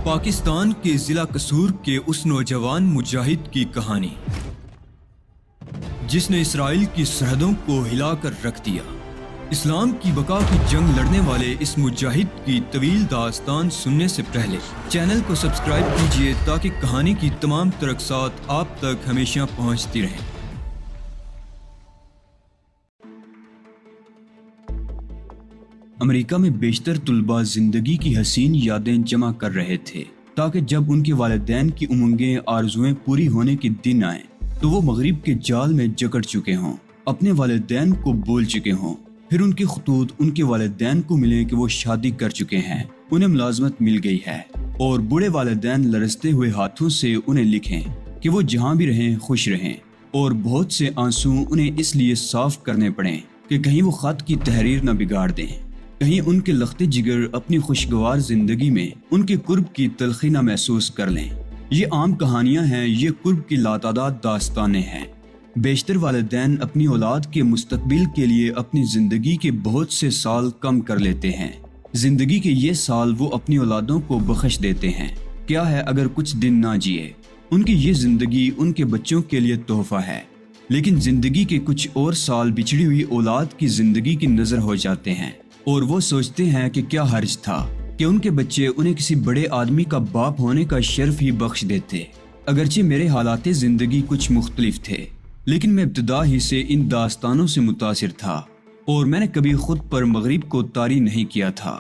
پاکستان کے ضلع قصور کے اس نوجوان مجاہد کی کہانی جس نے اسرائیل کی سرحدوں کو ہلا کر رکھ دیا۔ اسلام کی بقا کی جنگ لڑنے والے اس مجاہد کی طویل داستان سننے سے پہلے چینل کو سبسکرائب کیجیے تاکہ کہانی کی تمام ترقصات آپ تک ہمیشہ پہنچتی رہیں۔ امریکہ میں بیشتر طلباء زندگی کی حسین یادیں جمع کر رہے تھے تاکہ جب ان کے والدین کی امنگیں آرزویں پوری ہونے کے دن آئیں تو وہ مغرب کے جال میں جکڑ چکے ہوں، اپنے والدین کو بول چکے ہوں، پھر ان کے خطوط ان کے والدین کو ملیں کہ وہ شادی کر چکے ہیں، انہیں ملازمت مل گئی ہے، اور بوڑھے والدین لرزتے ہوئے ہاتھوں سے انہیں لکھیں کہ وہ جہاں بھی رہیں خوش رہیں، اور بہت سے آنسو انہیں اس لیے صاف کرنے پڑیں کہ کہیں وہ خط کی تحریر نہ بگاڑ دیں، کہیں ان کے لختے جگر اپنی خوشگوار زندگی میں ان کے قرب کی تلخی نہ محسوس کر لیں۔ یہ عام کہانیاں ہیں، یہ قرب کی لاتعداد داستانیں ہیں۔ بیشتر والدین اپنی اولاد کے مستقبل کے لیے اپنی زندگی کے بہت سے سال کم کر لیتے ہیں۔ زندگی کے یہ سال وہ اپنی اولادوں کو بخش دیتے ہیں۔ کیا ہے اگر کچھ دن نہ جیے؟ ان کی یہ زندگی ان کے بچوں کے لیے تحفہ ہے، لیکن زندگی کے کچھ اور سال بچھڑی ہوئی اولاد کی زندگی کی نظر ہو جاتے ہیں، اور وہ سوچتے ہیں کہ کیا حرج تھا کہ ان کے بچے انہیں کسی بڑے آدمی کا باپ ہونے کا شرف ہی بخش دیتے۔ اگرچہ میرے حالات زندگی کچھ مختلف تھے، لیکن میں ابتدا ہی سے ان داستانوں سے متاثر تھا، اور میں نے کبھی خود پر مغرب کو طاری نہیں کیا تھا۔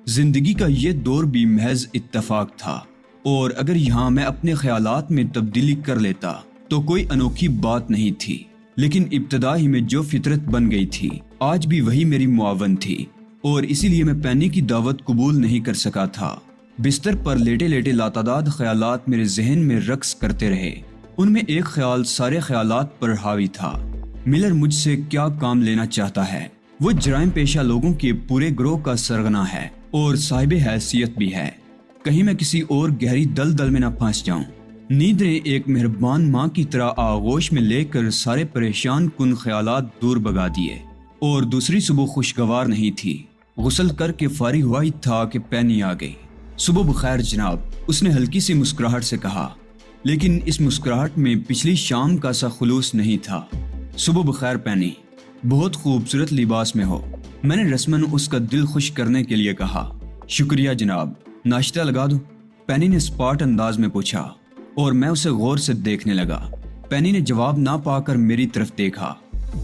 زندگی کا یہ دور بھی محض اتفاق تھا، اور اگر یہاں میں اپنے خیالات میں تبدیلی کر لیتا تو کوئی انوکھی بات نہیں تھی، لیکن ابتدا ہی میں جو فطرت بن گئی تھی آج بھی وہی میری معاون تھی، اور اسی لیے میں پینی کی دعوت قبول نہیں کر سکا تھا۔ بستر پر لیٹے لیٹے لاتعداد خیالات میرے ذہن میں رقص کرتے رہے۔ ان میں ایک خیال سارے خیالات پر حاوی تھا۔ ملر مجھ سے کیا کام لینا چاہتا ہے؟ وہ جرائم پیشہ لوگوں کے پورے گروہ کا سرغنہ ہے اور صاحب حیثیت بھی ہے۔ کہیں میں کسی اور گہری دلدل میں نہ پھنس جاؤں۔ نیند نے ایک مہربان ماں کی طرح آغوش میں لے کر سارے پریشان کن خیالات دور بھگا دیے، اور دوسری صبح خوشگوار نہیں تھی۔ غسل کر کے فارغ ہوا ہی تھا کہ پینی آ گئی۔ صبح بخیر جناب، اس نے ہلکی سی مسکراہٹ سے کہا، لیکن اس مسکراہٹ میں پچھلی شام کا سا خلوص نہیں تھا۔ صبح بخیر پینی، بہت خوبصورت لباس میں ہو، میں نے رسماً اس کا دل خوش کرنے کے لیے کہا۔ شکریہ جناب، ناشتہ لگا دوں؟ پینی نے سپاٹ انداز میں پوچھا، اور میں اسے غور سے دیکھنے لگا۔ پینی نے جواب نہ پا کر میری طرف دیکھا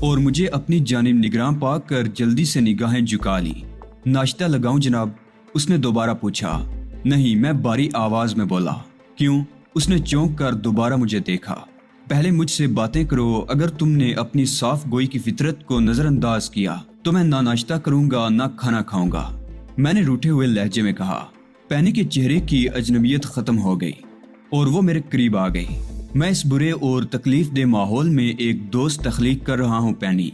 اور مجھے اپنی جانب نگراں پا کر جلدی سے نگاہیں جھکا لی۔ ناشتہ لگاؤں جناب؟ اس نے دوبارہ پوچھا۔ نہیں، میں باری آواز میں بولا۔ کیوں؟ اس نے چونک کر دوبارہ مجھے دیکھا۔ پہلے مجھ سے باتیں کرو، اگر تم نے اپنی صاف گوئی کی فطرت کو نظر انداز کیا تو میں نہ ناشتہ کروں گا نہ کھانا کھاؤں گا، میں نے روٹھے ہوئے لہجے میں کہا۔ پینی کے چہرے کی اجنبیت ختم ہو گئی اور وہ میرے قریب آ گئی۔ میں اس برے اور تکلیف دہ ماحول میں ایک دوست تخلیق کر رہا ہوں پینی،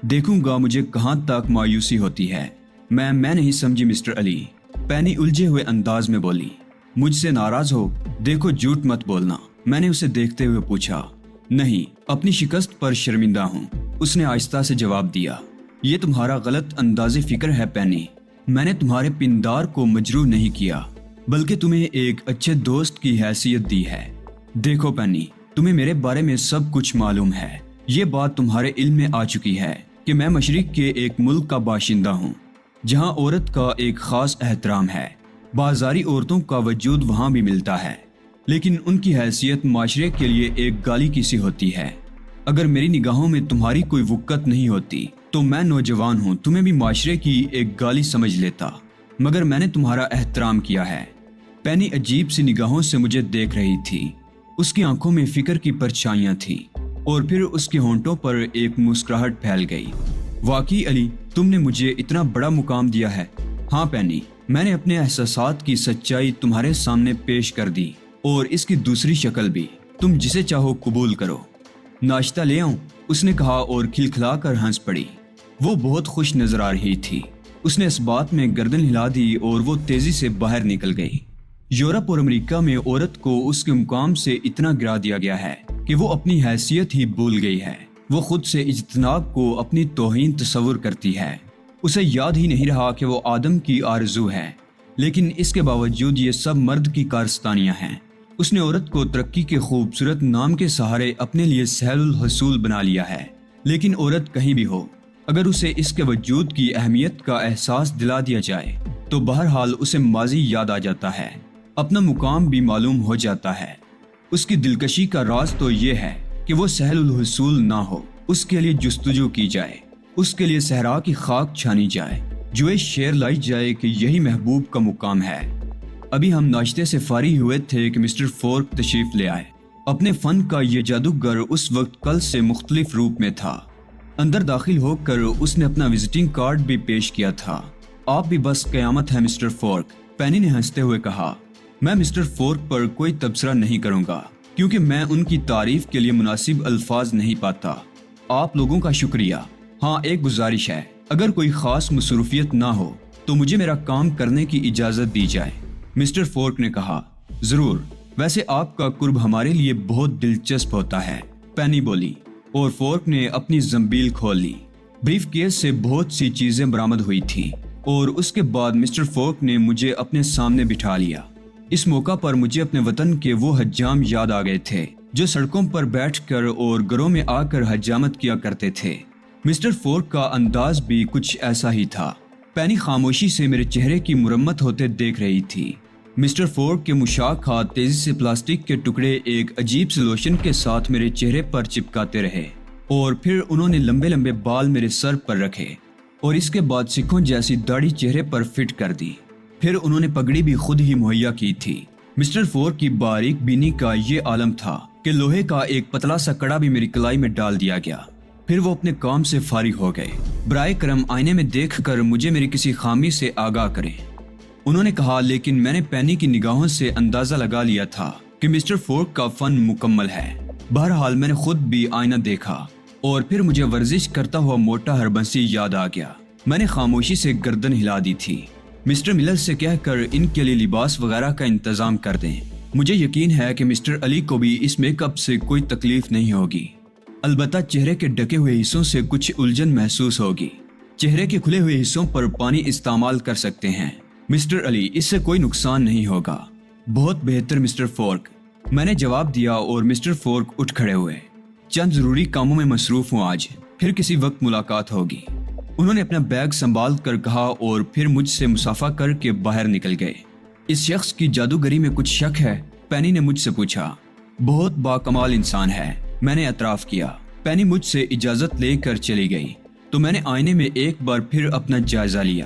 دیکھوں گا مجھے کہاں تک مایوسی ہوتی ہے۔ میں نہیں سمجھی مسٹر علی، پینی الجھے ہوئے انداز میں بولی۔ مجھ سے ناراض ہو؟ دیکھو جھوٹ مت بولنا، میں نے اسے دیکھتے ہوئے پوچھا۔ نہیں، اپنی شکست پر شرمندہ ہوں، اس نے آہستہ سے جواب دیا۔ یہ تمہارا غلط انداز فکر ہے پینی، میں نے تمہارے پندار کو مجروح نہیں کیا بلکہ تمہیں ایک اچھے دوست کی حیثیت دی ہے۔ دیکھو پینی، تمہیں میرے بارے میں سب کچھ معلوم ہے، یہ بات تمہارے علم میں آ چکی ہے کہ میں مشرق کے ایک ملک کا باشندہ ہوں جہاں عورت کا ایک خاص احترام ہے۔ بازاری عورتوں کا وجود وہاں بھی ملتا ہے، لیکن ان کی حیثیت معاشرے کے لیے ایک گالی کی سی ہوتی ہے۔ اگر میری نگاہوں میں تمہاری کوئی وقت نہیں ہوتی تو میں نوجوان ہوں تمہیں بھی معاشرے کی ایک گالی سمجھ لیتا، مگر میں نے تمہارا احترام کیا ہے۔ پینی عجیب سی نگاہوں سے مجھے دیکھ رہی تھی، اس کی آنکھوں میں فکر کی پرچھائیاں تھیں، اور پھر اس کے ہونٹوں پر ایک مسکراہٹ پھیل گئی۔ واقعی علی، تم نے مجھے اتنا بڑا مقام دیا ہے۔ ہاں پینی، میں نے اپنے احساسات کی سچائی تمہارے سامنے پیش کر دی، اور اس کی دوسری شکل بھی، تم جسے چاہو قبول کرو۔ ناشتہ لے آؤں؟ اس نے کہا اور کھلکھلا کر ہنس پڑی۔ وہ بہت خوش نظر آ رہی تھی۔ اس نے اس بات میں گردن ہلا دی اور وہ تیزی سے باہر نکل گئی۔ یورپ اور امریکہ میں عورت کو اس کے مقام سے اتنا گرا دیا گیا ہے کہ وہ اپنی حیثیت ہی بھول گئی ہے۔ وہ خود سے اجتناب کو اپنی توہین تصور کرتی ہے۔ اسے یاد ہی نہیں رہا کہ وہ آدم کی آرزو ہے، لیکن اس کے باوجود یہ سب مرد کی کارستانیاں ہیں۔ اس نے عورت کو ترقی کے خوبصورت نام کے سہارے اپنے لیے سہل الحصول بنا لیا ہے، لیکن عورت کہیں بھی ہو، اگر اسے اس کے وجود کی اہمیت کا احساس دلا دیا جائے تو بہرحال اسے ماضی یاد آ جاتا ہے، اپنا مقام بھی معلوم ہو جاتا ہے۔ اس کی دلکشی کا راز تو یہ ہے کہ وہ سہل الحصول نہ ہو، اس کے لیے جستجو کی جائے، اس کے لیے صحرا کی خاک چھانی جائے، جو شعر لائی جائے کہ یہی محبوب کا مقام ہے۔ ابھی ہم ناشتے سے فارغ ہوئے تھے کہ مسٹر فورک تشریف لے آئے۔ اپنے فن کا یہ جادوگر اس وقت کل سے مختلف روپ میں تھا۔ اندر داخل ہو کر اس نے اپنا وزٹنگ کارڈ بھی پیش کیا تھا۔ آپ بھی بس قیامت ہے مسٹر فورک، پینی نے ہنستے ہوئے کہا۔ میں مسٹر فورک پر کوئی تبصرہ نہیں کروں گا کیونکہ میں ان کی تعریف کے لیے مناسب الفاظ نہیں پاتا۔ آپ لوگوں کا شکریہ۔ ہاں، ایک گزارش ہے، اگر کوئی خاص مصروفیت نہ ہو تو مجھے میرا کام کرنے کی اجازت دی جائے۔ مسٹر فورک نے کہا۔ ضرور، ویسے آپ کا قرب ہمارے لیے بہت دلچسپ ہوتا ہے، پینی بولی، اور فورک نے اپنی زنبیل کھول لی۔ بریف کیس سے بہت سی چیزیں برآمد ہوئی تھیں اور اس کے بعد مسٹر فورک نے مجھے اپنے سامنے بٹھا لیا۔ اس موقع پر مجھے اپنے وطن کے وہ حجام یاد آ گئے تھے جو سڑکوں پر بیٹھ کر اور گھروں میں آ کر حجامت کیا کرتے تھے۔ مسٹر فورک کا انداز بھی کچھ ایسا ہی تھا۔ پینی خاموشی سے میرے چہرے کی مرمت ہوتے دیکھ رہی تھی۔ مسٹر فورک کے مشاک ہاتھ تیزی سے پلاسٹک کے ٹکڑے ایک عجیب سے لوشن کے ساتھ میرے چہرے پر چپکاتے رہے اور پھر انہوں نے لمبے لمبے بال میرے سر پر رکھے اور اس کے بعد سکھوں جیسی داڑھی چہرے پر فٹ کر دی۔ پھر انہوں نے پگڑی بھی خود ہی مہیا کی تھی۔ مسٹر فورک کی باریک بینی کا یہ عالم تھا کہ لوہے کا ایک پتلا سا کڑا بھی میری کلائی میں ڈال دیا گیا۔ پھر وہ اپنے کام سے فارغ ہو گئے۔ برائے کرم آئینے میں دیکھ کر مجھے میری کسی خامی سے آگاہ کریں، انہوں نے کہا، لیکن میں نے پینی کی نگاہوں سے اندازہ لگا لیا تھا کہ مسٹر فورک کا فن مکمل ہے۔ بہرحال میں نے خود بھی آئینہ دیکھا اور پھر مجھے ورزش کرتا ہوا موٹا ہربنسی یاد آ گیا۔ میں نے خاموشی سے گردن ہلا دی تھی۔ مسٹر ملر سے کہہ کر ان کے لیے لباس وغیرہ کا انتظام کر دیں۔ مجھے یقین ہے کہ مسٹر علی کو بھی اس میک اپ سے کوئی تکلیف نہیں ہوگی، البتہ چہرے کے ڈھکے ہوئے حصوں سے کچھ الجھن محسوس ہوگی۔ چہرے کے کھلے ہوئے حصوں پر پانی استعمال کر سکتے ہیں مسٹر علی، اس سے کوئی نقصان نہیں ہوگا۔ بہت بہتر مسٹر فورک، میں نے جواب دیا اور مسٹر فورک اٹھ کھڑے ہوئے۔ چند ضروری کاموں میں مصروف ہوں آج، پھر کسی وقت ملاقات ہوگی، انہوں نے اپنا بیگ سنبھال کر کہا اور پھر مجھ سے مصافحہ کر کے باہر نکل گئے۔ اس شخص کی جادوگری میں کچھ شک ہے؟ پینی نے مجھ سے پوچھا۔ بہت باکمال انسان ہے، میں نے اعتراف کیا۔ پینی مجھ سے اجازت لے کر چلی گئی تو میں نے آئینے میں ایک بار پھر اپنا جائزہ لیا۔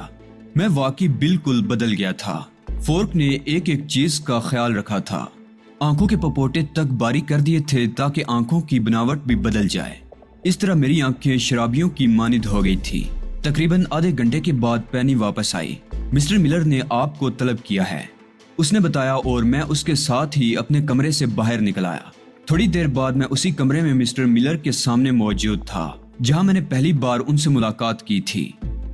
میں واقعی بالکل بدل گیا تھا۔ فورک نے ایک ایک چیز کا خیال رکھا تھا، آنکھوں کے پپوٹے تک باریک کر دیے تھے تاکہ آنکھوں کی بناوٹ بھی بدل جائے۔ اس طرح میری آنکھیں شرابیوں کی مانند ہو گئی تھی۔ تقریباً آدھے گھنٹے کے بعد پینی واپس آئی۔ مسٹر ملر نے آپ کو طلب کیا ہے، اس نے بتایا، اور میں اس کے ساتھ ہی اپنے کمرے سے باہر نکل آیا۔ تھوڑی دیر بعد میں اسی کمرے میں مسٹر ملر کے سامنے موجود تھا جہاں میں نے پہلی بار ان سے ملاقات کی تھی۔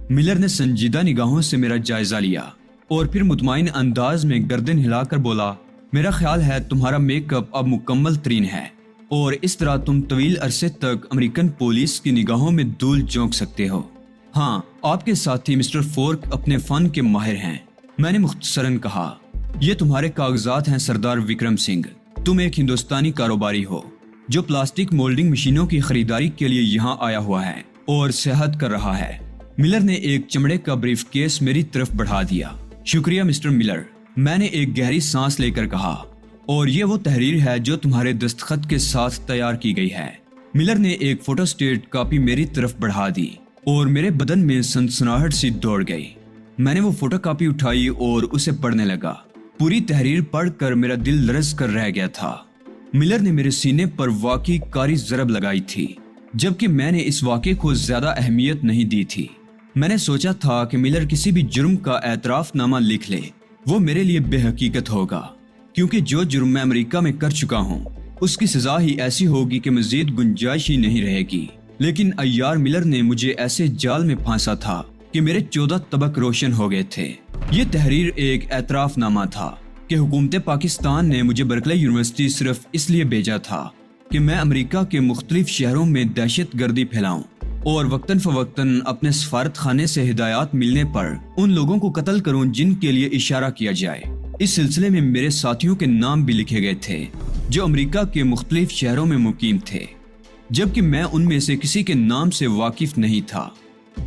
ملر نے سنجیدہ نگاہوں سے میرا جائزہ لیا اور پھر مطمئن انداز میں گردن ہلا کر بولا، میرا خیال ہے تمہارا میک اپ اب مکمل ترین ہے اور اس طرح تم طویل عرصے تک امریکن پولیس کی نگاہوں میں دھول جھونک سکتے ہو۔ ہاں، آپ کے ساتھی مسٹر فورک اپنے فن کے ماہر ہیں، میں نے مختصراً کہا۔ یہ تمہارے کاغذات ہیں سردار وکرم سنگھ، تم ایک ہندوستانی کاروباری ہو جو پلاسٹک مولڈنگ مشینوں کی خریداری کے لیے یہاں آیا ہوا ہے اور سیاحت کر رہا ہے۔ ملر نے ایک چمڑے کا بریف کیس میری طرف بڑھا دیا۔ شکریہ مسٹر ملر، میں نے ایک گہری سانس لے کر کہا، اور یہ وہ تحریر ہے جو تمہارے دستخط کے ساتھ تیار کی گئی ہے۔ ملر نے ایک فوٹو سٹیٹ کاپی میری طرف بڑھا دی اور میرے بدن میں سنسناہٹ سی دوڑ گئی۔ میں نے وہ فوٹو کاپی اٹھائی اور اسے پڑھنے لگا۔ پوری تحریر پڑھ کر میرا دل لرز کر رہ گیا تھا۔ ملر نے میرے سینے پر واقعی کاری ضرب لگائی تھی، جبکہ میں نے اس واقعے کو زیادہ اہمیت نہیں دی تھی۔ میں نے سوچا تھا کہ ملر کسی بھی جرم کا اعتراف نامہ لکھ لے، وہ میرے لیے بے حقیقت ہوگا، کیونکہ جو جرم میں امریکہ میں کر چکا ہوں اس کی سزا ہی ایسی ہوگی کہ مزید گنجائش ہی نہیں رہے گی۔ لیکن عیار ملر نے مجھے ایسے جال میں پھانسا تھا کہ میرے 14 طبق روشن ہو گئے تھے۔ یہ تحریر ایک اعتراف نامہ تھا کہ حکومت پاکستان نے مجھے برکلے یونیورسٹی صرف اس لیے بھیجا تھا کہ میں امریکہ کے مختلف شہروں میں دہشت گردی پھیلاؤں اور وقتاً فوقتاً اپنے سفارت خانے سے ہدایات ملنے پر ان لوگوں کو قتل کروں جن کے لیے اشارہ کیا جائے۔ اس سلسلے میں میرے ساتھیوں کے نام بھی لکھے گئے تھے جو امریکہ کے مختلف شہروں میں مقیم تھے، جبکہ میں ان میں سے کسی کے نام سے واقف نہیں تھا۔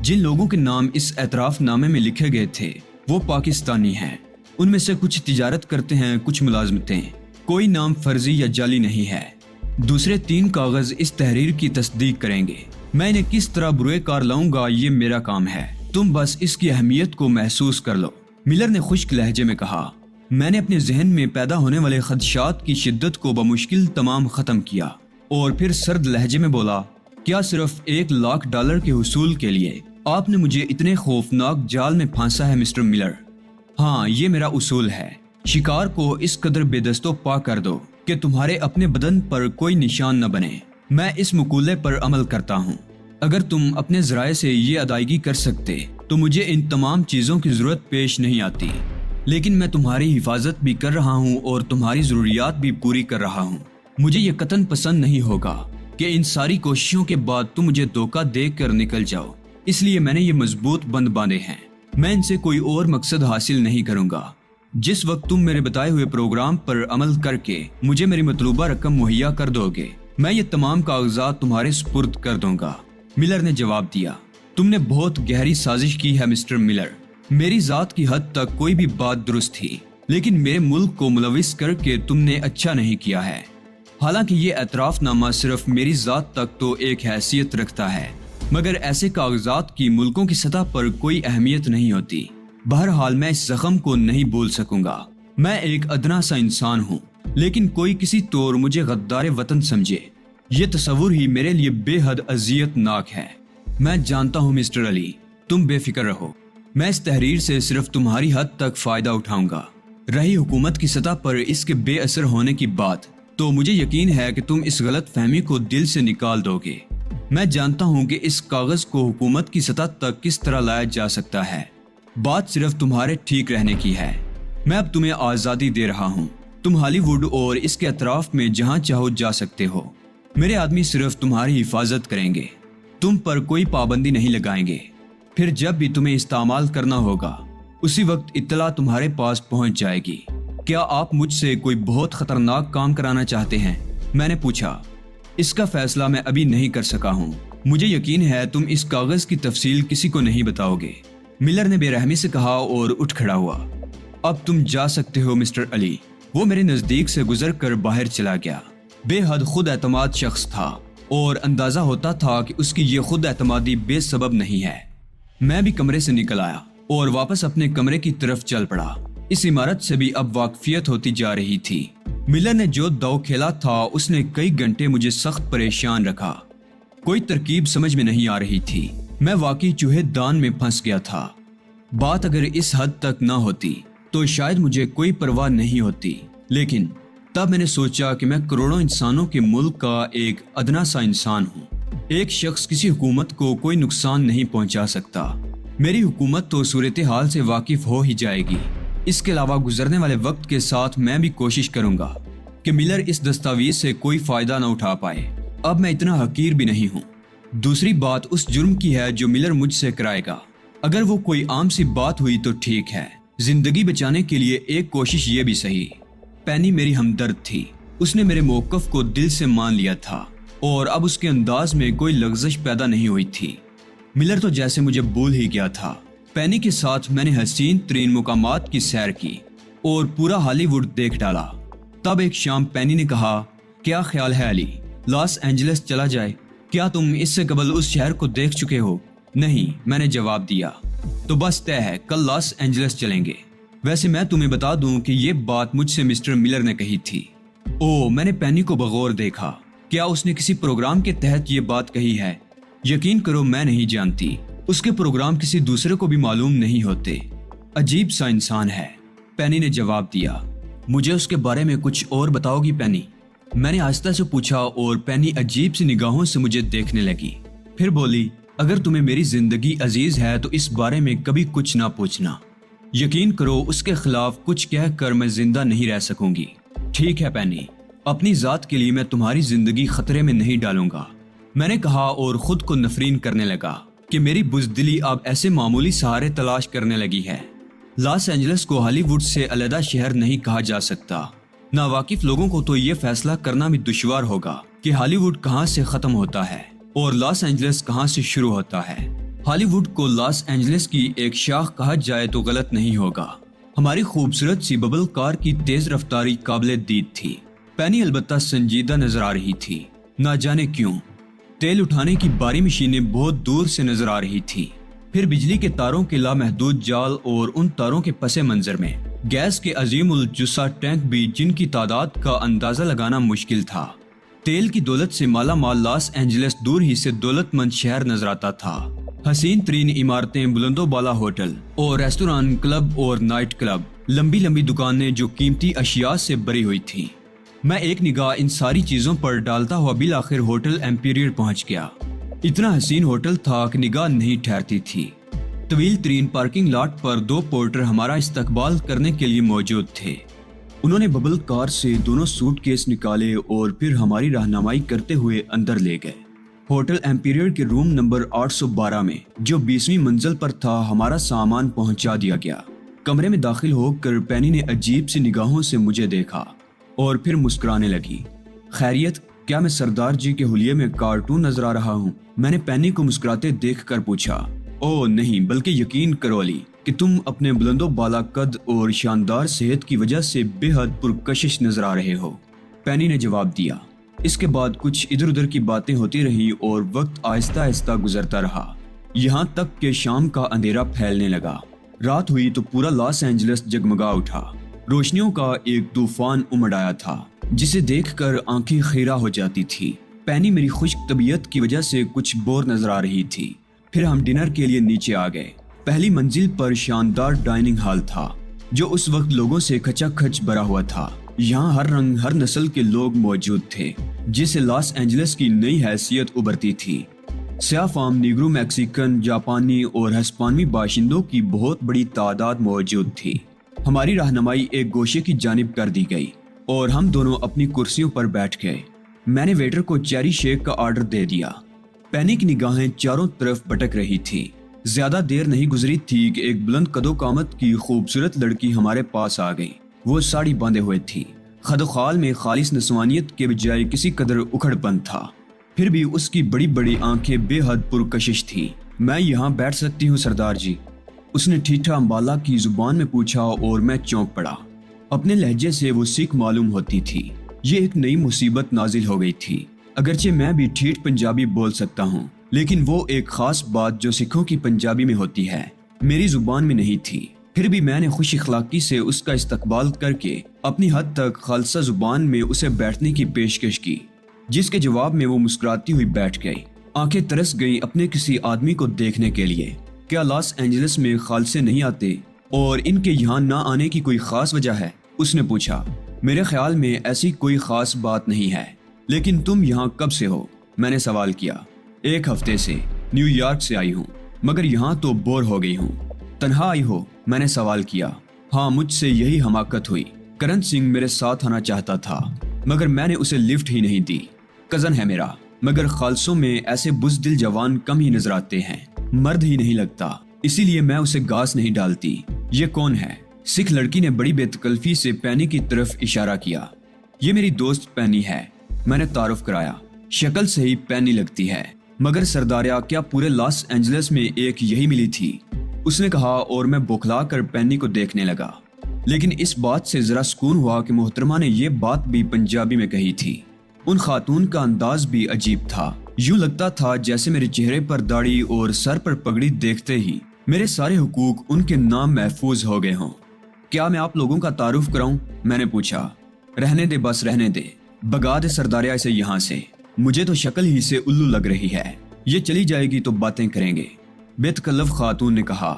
جن لوگوں کے نام اس اعتراف نامے میں لکھے گئے تھے وہ پاکستانی ہیں۔ ان میں سے کچھ تجارت کرتے ہیں، کچھ ملازمتیں، کوئی نام فرضی یا جعلی نہیں ہے۔ دوسرے 3 کاغذ اس تحریر کی تصدیق کریں گے۔ میں انہیں کس طرح بروئے کار لاؤں گا یہ میرا کام ہے، تم بس اس کی اہمیت کو محسوس کر لو۔ ملر نے خشک لہجے میں کہا۔ میں نے اپنے ذہن میں پیدا ہونے والے خدشات کی شدت کو بمشکل تمام ختم کیا اور پھر سرد لہجے میں بولا، کیا صرف $1,00,000 کے حصول کے لیے آپ نے مجھے اتنے خوفناک جال میں پھانسا ہے مسٹر ملر؟ ہاں، یہ میرا اصول ہے۔ شکار کو اس قدر بے دست و پا کر دو کہ تمہارے اپنے بدن پر کوئی نشان نہ بنے۔ میں اس مقولے پر عمل کرتا ہوں۔ اگر تم اپنے ذرائع سے یہ ادائیگی کر سکتے تو مجھے ان تمام چیزوں کی ضرورت پیش نہیں آتی، لیکن میں تمہاری حفاظت بھی کر رہا ہوں اور تمہاری ضروریات بھی پوری کر رہا ہوں۔ مجھے یہ قطعاً پسند نہیں ہوگا کہ ان ساری کوششوں کے بعد تم مجھے دھوکہ دے کر نکل جاؤ، اس لیے میں نے یہ مضبوط بند باندھے ہیں۔ میں ان سے کوئی اور مقصد حاصل نہیں کروں گا۔ جس وقت تم میرے بتائے ہوئے پروگرام پر عمل کر کے مجھے میری مطلوبہ رقم مہیا کر دو گے، میں یہ تمام کاغذات تمہارے سپرد کر دوں گا۔ ملر نے جواب دیا، تم نے بہت گہری سازش کی ہے مسٹر ملر۔ میری ذات کی حد تک کوئی بھی بات درست تھی، لیکن میرے ملک کو ملوث کر کے تم نے اچھا نہیں کیا ہے۔ حالانکہ یہ اعتراف نامہ صرف میری ذات تک تو ایک حیثیت رکھتا ہے، مگر ایسے کاغذات کی ملکوں کی سطح پر کوئی اہمیت نہیں ہوتی۔ بہرحال میں اس زخم کو نہیں بھول سکوں گا۔ میں ایک ادنا سا انسان ہوں، لیکن کوئی کسی طور مجھے غدار وطن سمجھے، یہ تصور ہی میرے لیے بے حد اذیت ناک ہے۔ میں جانتا ہوں مسٹر علی، تم بے فکر رہو۔ میں اس تحریر سے صرف تمہاری حد تک فائدہ اٹھاؤں گا۔ رہی حکومت کی سطح پر اس کے بے اثر ہونے کی بات، تو مجھے یقین ہے کہ تم اس غلط فہمی کو دل سے نکال دو گے۔ میں جانتا ہوں کہ اس کاغذ کو حکومت کی سطح تک کس طرح لایا جا سکتا ہے۔ بات صرف تمہارے ٹھیک رہنے کی ہے۔ میں اب تمہیں آزادی دے رہا ہوں۔ تم ہالی ووڈ اور اس کے اطراف میں جہاں چاہو جا سکتے ہو۔ میرے آدمی صرف تمہاری حفاظت کریں گے، تم پر کوئی پابندی نہیں لگائیں گے۔ پھر جب بھی تمہیں استعمال کرنا ہوگا اسی وقت اطلاع تمہارے پاس پہنچ جائے گی۔ کیا آپ مجھ سے کوئی بہت خطرناک کام کرانا چاہتے ہیں؟ میں نے پوچھا۔ اس کا فیصلہ میں ابھی نہیں کر سکا ہوں۔ مجھے یقین ہے تم اس کاغذ کی تفصیل کسی کو نہیں بتاؤ گے، ملر نے بے رحمی سے کہا اور اٹھ کھڑا ہوا۔ اب تم جا سکتے ہو مسٹر علی۔ وہ میرے نزدیک سے گزر کر باہر چلا گیا۔ بے حد خود اعتماد شخص تھا اور اندازہ ہوتا تھا کہ اس کی یہ خود اعتمادی بے سبب نہیں ہے۔ میں بھی کمرے سے نکل آیا اور واپس اپنے کمرے کی طرف چل پڑا۔ اس عمارت سے بھی اب واقفیت ہوتی جا رہی تھی۔ ملر نے جو داؤ کھیلا تھا اس نے کئی گھنٹے مجھے سخت پریشان رکھا۔ کوئی ترکیب سمجھ میں نہیں آ رہی تھی۔ میں واقعی چوہے دان میں پھنس گیا تھا۔ بات اگر اس حد تک نہ ہوتی تو شاید مجھے کوئی پرواہ نہیں ہوتی، لیکن تب میں نے سوچا کہ میں کروڑوں انسانوں کے ملک کا ایک ادنا سا انسان ہوں۔ ایک شخص کسی حکومت کو کوئی نقصان نہیں پہنچا سکتا۔ میری حکومت تو صورتحال سے واقف ہو ہی جائے گی۔ اس کے علاوہ گزرنے والے وقت کے ساتھ میں بھی کوشش کروں گا کہ ملر اس دستاویز سے کوئی فائدہ نہ اٹھا پائے۔ اب میں اتنا حقیر بھی نہیں ہوں۔ دوسری بات اس جرم کی ہے جو ملر مجھ سے کرائے گا۔ اگر وہ کوئی عام سی بات ہوئی تو ٹھیک ہے، زندگی بچانے کے لیے ایک کوشش یہ بھی صحیح۔ پینی میری ہمدرد تھی۔ اس نے میرے موقف کو دل سے مان لیا تھا اور اب اس کے انداز میں کوئی لغزش پیدا نہیں ہوئی تھی۔ ملر تو جیسے مجھے بھول ہی گیا تھا۔ پینی کے ساتھ میں نے حسین ترین مقامات کی سیر کی اور پورا ہالی ووڈ دیکھ ڈالا۔ تب ایک شام پینی نے کہا، کیا خیال ہے علی، لاس اینجلس چلا جائے؟ کیا تم اس سے قبل اس شہر کو دیکھ چکے ہو؟ نہیں، میں نے جواب دیا۔ تو بس طے ہے، کل لاس اینجلس چلیں گے۔ ویسے میں تمہیں بتا دوں کہ یہ بات مجھ سے مسٹر ملر نے کہی تھی۔ میں نے پینی کو بغور دیکھا۔ کیا اس نے کسی پروگرام کے تحت یہ بات کہی ہے؟ یقین کرو میں نہیں جانتی۔ اس کے پروگرام کسی دوسرے کو بھی معلوم نہیں ہوتے۔ عجیب سا انسان ہے، پینی نے جواب دیا۔ مجھے اس کے بارے میں کچھ اور بتاؤ گی پینی؟ میں نے آہستہ سے پوچھا اور پینی عجیب سی نگاہوں سے مجھے دیکھنے لگی۔ پھر بولی، اگر تمہیں میری زندگی عزیز ہے تو اس بارے میں کبھی کچھ نہ پوچھنا۔ یقین کرو اس کے خلاف کچھ کہہ کر میں زندہ نہیں رہ سکوں گی۔ ٹھیک ہے پینی، اپنی ذات کے لیے میں تمہاری زندگی خطرے میں نہیں ڈالوں گا، میں نے کہا اور خود کو نفرین کرنے لگا کہ میری بزدلی اب ایسے معمولی سہارے تلاش کرنے لگی ہے۔ لاس اینجلس کو ہالی ووڈ سے علیحدہ شہر نہیں کہا جا سکتا۔ ناواقف لوگوں کو تو یہ فیصلہ کرنا بھی دشوار ہوگا کہ ہالی ووڈ کہاں سے ختم ہوتا ہے اور لاس اینجلس کہاں سے شروع ہوتا ہے۔ ہالی ووڈ کو لاس اینجلس کی ایک شاخ کہا جائے تو غلط نہیں ہوگا۔ ہماری خوبصورت سی ببل کار کی تیز رفتاری قابل دید تھی۔ پینی البتہ سنجیدہ نظر آ رہی تھی، نہ جانے کیوں۔ تیل اٹھانے کی باری مشینیں بہت دور سے نظر آ رہی تھی۔ پھر بجلی کے تاروں کے لامحدود جال اور ان تاروں کے پس منظر میں گیس کے عظیم الجثہ ٹینک بھی جن کی تعداد کا اندازہ لگانا مشکل تھا۔ تیل کی دولت سے مالا مال لاس اینجلس دور ہی سے دولت مند شہر نظر آتا تھا۔ حسین ترین عمارتیں، بلند و بالا ہوٹل اور ریستوران، کلب اور نائٹ کلب، لمبی لمبی دکانیں جو قیمتی اشیاء سے بھری ہوئی تھی۔ میں ایک نگاہ ان ساری چیزوں پر ڈالتا ہوا بالآخر ہوٹل ایمپیریئر پہنچ گیا۔ اتنا حسین ہوٹل تھا کہ نگاہ نہیں ٹھہرتی تھی۔ طویل ترین پارکنگ لاٹ پر 2 پورٹر ہمارا استقبال کرنے کے لیے موجود تھے۔ انہوں نے ببل کار سے دونوں سوٹ کیس نکالے اور پھر ہماری رہنمائی کرتے ہوئے اندر لے گئے۔ ہوٹل ایمپیریئر کے روم نمبر 812 میں جو 20ویں منزل پر تھا ہمارا سامان پہنچا دیا گیا۔ کمرے میں داخل ہو کر پینی نے عجیب سی نگاہوں سے مجھے دیکھا اور پھر مسکرانے لگی۔ خیریت؟ کیا میں سردار جی کے حلیے میں کارٹون نظر آ رہا ہوں؟ میں نے پینی کو مسکراتے دیکھ کر پوچھا۔ او نہیں، بلکہ یقین کرو علی کہ تم اپنے بلند و بالا قد اور شاندار صحت کی وجہ سے بے حد پرکشش نظر آ رہے ہو، پینی نے جواب دیا۔ اس کے بعد کچھ ادھر ادھر کی باتیں ہوتی رہی اور وقت آہستہ آہستہ گزرتا رہا، یہاں تک کہ شام کا اندھیرا پھیلنے لگا۔ رات ہوئی تو پورا لاس اینجلس جگمگا اٹھا۔ روشنیوں کا ایک طوفان امڑ آیا تھا جسے دیکھ کر آنکھیں خیرہ ہو جاتی تھی۔ پینی میری خشک طبیعت کی وجہ سے کچھ بور نظر آ رہی تھی۔ پھر ہم ڈنر کے لیے نیچے آ گئے۔ پہلی منزل پر شاندار ڈائننگ ہال تھا جو اس وقت لوگوں سے کھچا کھچ بھرا ہوا تھا۔ یہاں ہر رنگ ہر نسل کے لوگ موجود تھے جسے لاس اینجلس کی نئی حیثیت ابھرتی تھی۔ سیاہ فام، نیگرو، میکسیکن، جاپانی اور ہسپانوی باشندوں کی بہت بڑی تعداد موجود تھی۔ ہماری رہنمائی ایک گوشے کی جانب کر دی گئی اور ہم دونوں اپنی کرسیوں پر بیٹھ گئے۔ میں نے ویٹر کو چیری شیک کا آرڈر دے دیا۔ پینی کی نگاہیں چاروں طرف بٹک رہی تھی۔ زیادہ دیر نہیں گزری تھی کہ ایک بلند قد و قامت کی خوبصورت لڑکی ہمارے پاس آ گئی۔ وہ ساڑی باندھے ہوئے تھی۔ خد و خال میں خالص نسوانیت کے بجائے کسی قدر اکھڑ پن تھا۔ پھر بھی اس کی بڑی بڑی آنکھیں بے حد پرکشش تھی۔ میں یہاں بیٹھ سکتی ہوں سردار جی؟ اس نے ٹھیٹھا امبالا کی زبان میں پوچھا اور میں چونک پڑا۔ اپنے لہجے سے وہ سکھ معلوم ہوتی تھی۔ یہ ایک نئی مصیبت نازل ہو گئی تھی۔ اگرچہ میں بھی ٹھیٹھ پنجابی بول سکتا ہوں، لیکن وہ ایک خاص بات جو سکھوں کی پنجابی میں ہوتی ہے میری زبان میں نہیں تھی۔ پھر بھی میں نے خوش اخلاقی سے اس کا استقبال کر کے اپنی حد تک خالصہ زبان میں اسے بیٹھنے کی پیشکش کی، جس کے جواب میں وہ مسکراتی ہوئی بیٹھ گئی۔ آنکھیں ترس گئیں اپنے کسی آدمی کو دیکھنے کے لیے۔ کیا لاس اینجلس میں خالصے نہیں آتے اور ان کے یہاں نہ آنے کی کوئی خاص وجہ ہے؟ اس نے پوچھا۔ میرے خیال میں ایسی کوئی خاص بات نہیں ہے، لیکن تم یہاں کب سے ہو؟ میں نے سوال کیا۔ 1 ہفتے سے، نیو یارک سے آئی ہوں، مگر یہاں تو بور ہو گئی ہوں۔ تنہا آئی ہو؟ میں نے سوال کیا۔ ہاں، مجھ سے یہی حماقت ہوئی۔ کرن سنگھ میرے ساتھ آنا چاہتا تھا مگر میں نے اسے لفٹ ہی نہیں دی۔ کزن ہے میرا، مگر خالصوں میں ایسے بزدل جوان کم ہی نظر آتے ہیں، مرد ہی نہیں لگتا، اسی لیے میں اسے گھاس نہیں ڈالتی۔ یہ کون ہے؟ سکھ لڑکی نے بڑی بے تکلفی سے پینی کی طرف اشارہ کیا۔ یہ میری دوست پینی ہے، میں نے تعارف کرایا۔ شکل سے ہی پینی لگتی ہے، مگر سرداریا کیا پورے لاس اینجلس میں ایک یہی ملی تھی؟ اس نے کہا اور میں بوکھلا کر پینی کو دیکھنے لگا۔ لیکن اس بات سے ذرا سکون ہوا کہ محترمہ نے یہ بات بھی پنجابی میں کہی تھی۔ ان خاتون کا انداز بھی عجیب تھا، یوں لگتا تھا جیسے میرے چہرے پر داڑھی اور سر پر پگڑی دیکھتے ہی میرے سارے حقوق ان کے نام محفوظ ہو گئے ہوں۔ کیا میں آپ لوگوں کا تعارف کراؤں؟ میں نے پوچھا۔ رہنے دے، بس رہنے دے، بگا دے سرداریا اسے یہاں سے، مجھے تو شکل ہی سے الو لگ رہی ہے، یہ چلی جائے گی تو باتیں کریں گے، بے تکلف خاتون نے کہا۔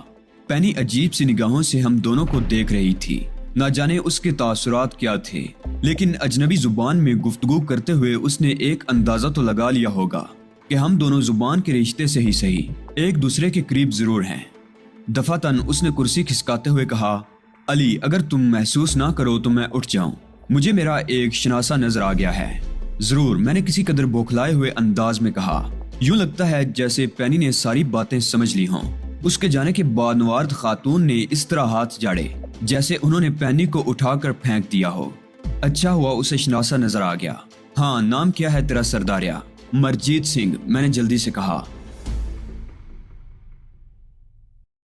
پینی عجیب سی نگاہوں سے ہم دونوں کو دیکھ رہی تھی، نہ جانے اس کے تاثرات کیا تھے، لیکن اجنبی زبان میں گفتگو کرتے ہوئے اس نے ایک اندازہ تو لگا لیا ہوگا کہ ہم دونوں زبان کے رشتے سے ہی صحیح ایک دوسرے کے قریب ضرور ہیں۔ دفعتاً اس نے کرسی کھسکاتے ہوئے کہا، علی اگر تم محسوس نہ کرو تو میں اٹھ جاؤں، مجھے میرا ایک شناسا نظر آ گیا ہے۔ ضرور، میں نے کسی قدر بوکھلائے ہوئے انداز میں کہا۔ یوں لگتا ہے جیسے پینی نے ساری باتیں سمجھ لی ہوں۔ اس کے جانے کے بعد نوارد خاتون نے اس طرح ہاتھ جاڑے جیسے انہوں نے پینی کو اٹھا کر پھینک دیا ہو۔ اچھا ہوا اسے شناسا نظر آ گیا۔ ہاں، نام کیا ہے تیرا سرداریہ؟ مرجیت سنگھ، میں نے جلدی سے کہا۔